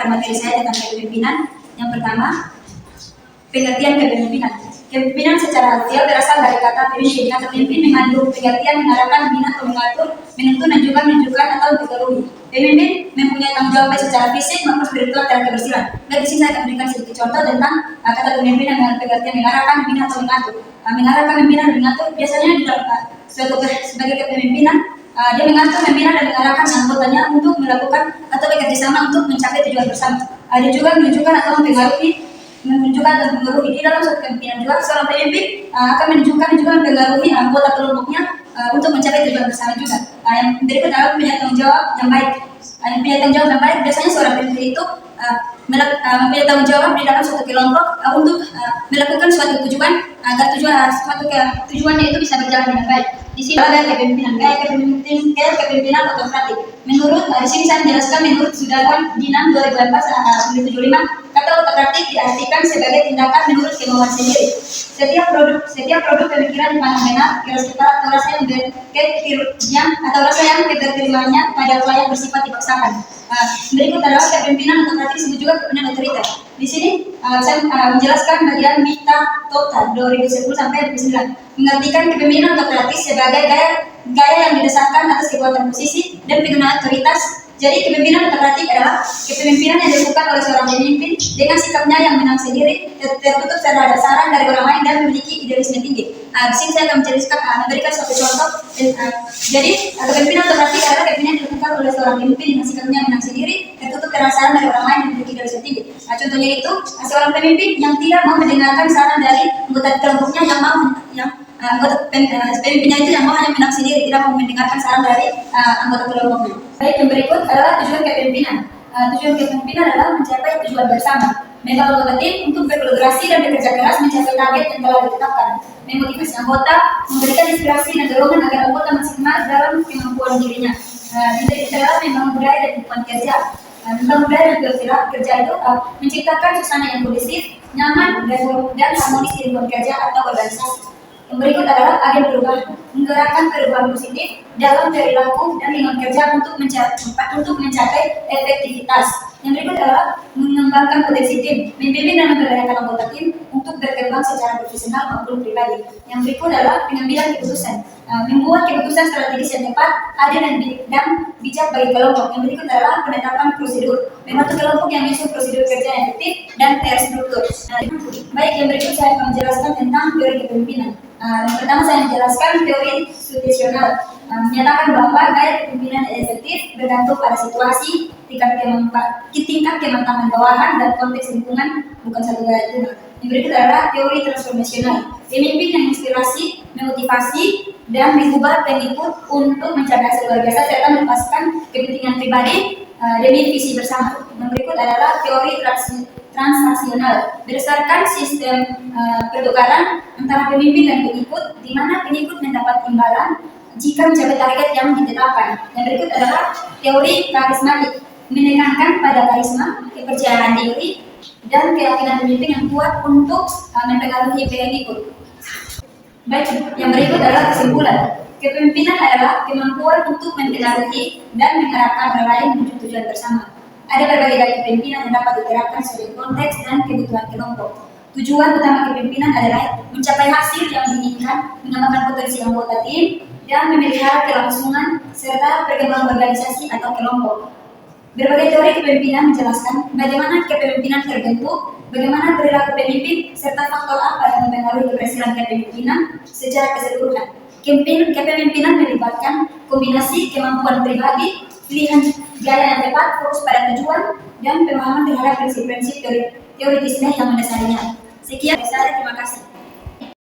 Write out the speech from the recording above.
menjelaskan materi saya tentang kepemimpinan. Yang pertama, pengertian kepemimpinan. Kepemimpinan secara harfiah berasal dari kata pemimpin. Kata pemimpin mengandung pengertian mengarahkan, membina atau mengatur, menuntun dan juga menunjukkan atau mempengaruhi. Pemimpin mempunyai tanggung jawab secara fisik maupun spiritual dan kebersihan. Di sini saya akan memberikan sedikit contoh tentang kata pemimpin dengan pengertian mengarahkan, membina atau mengatur. Mengarahkan, membina dan mengatur biasanya di dalam sebagai kepemimpinan dia mengatur, membina dan mengarahkan anggotanya untuk melakukan atau bekerjasama untuk mencapai tujuan bersama. Dia juga menunjukkan atau menunjukkan dan mempengaruhi. Di dalam suatu kepemimpinan juga seorang pemimpin akan menunjukkan juga mempengaruhi anggota kelompoknya untuk mencapai tujuan bersama juga. Yang berikut adalah punya tanggung jawab yang baik. Yang punya tanggung jawab yang baik biasanya seorang pemimpin itu mempunyai tanggung jawab di dalam suatu kelompok untuk melakukan suatu tujuan agar tujuannya itu bisa berjalan dengan baik. Di sini ada kepemimpinan, kepemimpinan otokratik. Menurut di sini saya menjelaskan menurut Sudarwan Dinam 2004-75, kata otokratik diartikan sebagai tindakan menurut kemauan sendiri. Setiap produk pemikiran dipandang benar, atau rasa yang ketertiruannya pada upaya bersifat dipaksakan. Berikut adalah kepemimpinan otokratik disebut juga kepemimpinan otoriter. Di sini saya menjelaskan bagian Mita Tota 2010-2009 mengartikan kepemimpinan otokratis sebagai gaya yang didasarkan atas kekuatan posisi dan penggunaan otoritas. Jadi kepemimpinan otokratik adalah kepemimpinan yang dilakukan oleh seorang pemimpin dengan sikapnya yang menang sendiri, tertutup terhadap saran dari orang lain dan memiliki idealisme tinggi. Di sini saya akan memberikan suatu contoh. Jadi kepemimpinan otokratik adalah kepemimpinan yang dilakukan oleh seorang pemimpin dengan sikapnya yang menang sendiri, tertutup terhadap saran dari orang lain dan memiliki idealisme tinggi. Contohnya itu seorang pemimpin yang tidak mau mendengarkan saran dari anggota kelompoknya anggota pemimpinnya itu yang mau hanya menang sendiri, tidak mau mendengarkan saran dari anggota kelompoknya. Baik, yang berikut adalah tujuan kepemimpinan. Tujuan kepemimpinan adalah mencapai tujuan bersama, membangun tim untuk berkolaborasi dan bekerja keras mencapai target yang telah ditetapkan, memotivasi anggota, memberikan inspirasi dan dorongan agar anggota masih semangat dalam kemampuan dirinya. Itu adalah membangun budaya dan lingkungan kerja. Membangun budaya dan kerja itu menciptakan suasana yang kondusif, nyaman dan harmonis di lingkungan kerja atau organisasi. Yang berikut adalah agen perubahan, menggerakkan perubahan positif dalam perilaku dan lingkungan kerja untuk mencapai efektivitas. Yang berikut adalah mengembangkan potensi tim, membimbing dan memberdayakan anggota tim untuk berkembang secara profesional maupun pribadi. Yang berikut adalah pengambilan keputusan, membuat keputusan strategis yang tepat, adil dan bijak bagi kelompok. Yang berikut adalah penetapan prosedur, membantu kelompok yang menyusun prosedur kerja yang efektif dan terstruktur. Baik, yang berikut saya akan menjelaskan tentang teori kepemimpinan. Yang pertama saya menjelaskan teori situasional, menyatakan bahwa gaya kepemimpinan yang efektif bergantung pada situasi, tingkat kematangan bawahan dan konteks lingkungan, bukan satu gaya tunggal. Yang berikut adalah teori transformasional, pemimpin yang inspirasi, memotivasi, dan mengubah pengikut untuk mencapai hasil luar biasa serta melepaskan kepentingan pribadi demi visi bersama. Yang berikut adalah teori transaksional, berdasarkan sistem pertukaran antara pemimpin dan pengikut, di mana pengikut mendapat imbalan jika mencapai target yang ditetapkan. Yang berikut adalah teori karismatik, menekankan pada karisma, kepercayaan diri, dan keyakinan pemimpin yang kuat untuk mempengaruhi pengikut. Baik, yang berikut adalah kesimpulan. Kepemimpinan adalah kemampuan untuk mempengaruhi dan mengarahkan orang lain menuju tujuan bersama. Ada berbagai gaya kepemimpinan yang dapat diterapkan sesuai konteks dan kebutuhan kelompok. Tujuan utama kepemimpinan adalah mencapai hasil yang diinginkan, mengembangkan potensi anggota tim, dan memelihara kelangsungan serta perkembangan organisasi atau kelompok. Berbagai teori kepemimpinan menjelaskan bagaimana kepemimpinan terbentuk, bagaimana perilaku pemimpin, serta faktor apa yang mempengaruhi keberhasilan kepemimpinan secara keseluruhan. Kepemimpinan melibatkan kombinasi kemampuan pribadi, pilihan gaya yang tepat, fokus pada tujuan, dan pemahaman terhadap prinsip-prinsip teoritisme yang mendasarinya. Sekian dari saya, terima kasih.